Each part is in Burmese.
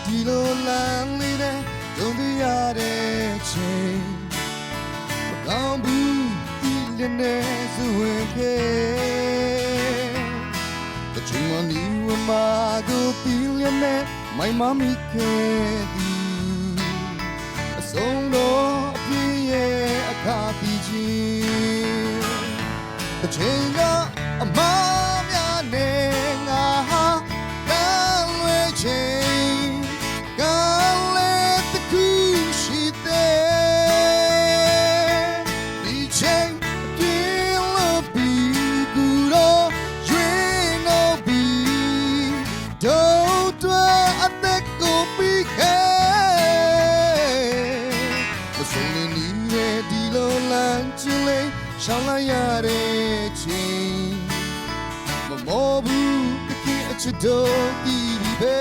ဒီလိုလမ်းလေးနဲ့ဒုံပြရတဲ့ချိန်မကောင်းဘူးဒီလည်းနဲ့စွဝင်ခဲ့တချင်အနီးဝမှာကိုဒီလည်းနဲ့မိုင်မမိခဲ့သည်အဆုံးတော့အပြည့်ရဲ့အခါပြီးချင်းတချင်ကအမားများနဲ့ငါဟာကံလွဲချင်းကံလဲတခုရှိတဲ့ဒီချိန်ပြင်းလို့ပြီးကူတော့ရွေးလို့ပြီးတော့တော့အသက်ကိုပြီးခဲ့မဆုံးနေနေတဲ့ဒီလိုလမ်းကျလေးရှောင်းလိုက်ရတဲ့ချိန်မမောဘူးတကယ်အချစ်တော်ဒီပဲ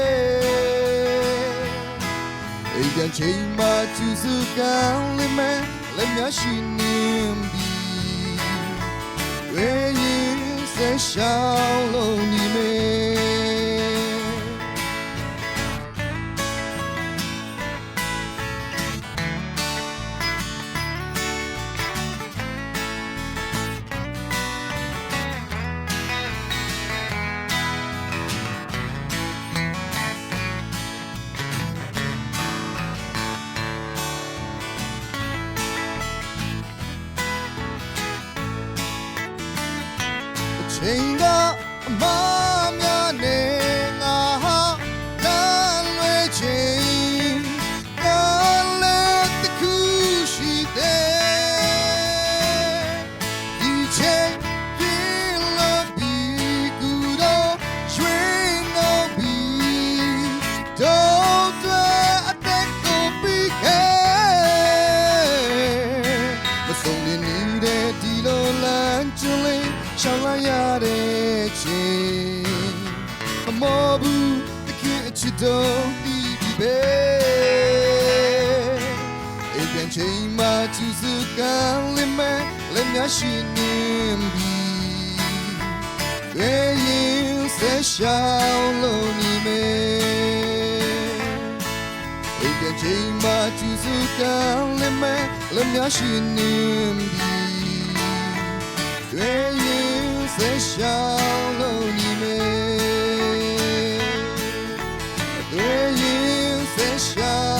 အိမ်ပြန်ချိန်မှကျူစုကံလေးမဲ့လက်များရှိနေပြီဝေးရင်ဆက်ရှောင်းလို့နေမယ်ချိန်ကအမားများနဲ့ငါဟာကံလွဲချိန်ကံလည်းတခုရှိတဲ့ဒီချိန်ပြင်းလို့ပြီးကူတော့ရွှေလို့ပြီးတော့အသက်ကိုပြီးခဲ့မဆုံးနေနေတဲ့ဒီလိုလမ်းကျလေးရှောင်းလိုက်ရတဲ့ချိန်မမောဘူးတကယ်အချစ်တော်ဒီပဲအိမ်ပြန်ချိန်မှကျူစုကံလေးမဲ့လက်များရှိနေပြီဝေးရင်ဆက်ရှောင်းလို့နေမယ်အိမ်ပြန်ချိန်မှကျူစုကံလေးမဲ့လက်များရှိနေပြီဝေးရင်ဆက်ရှောင်းလို့နေမယ်ဝေးရင်ဆက်ရှောင်း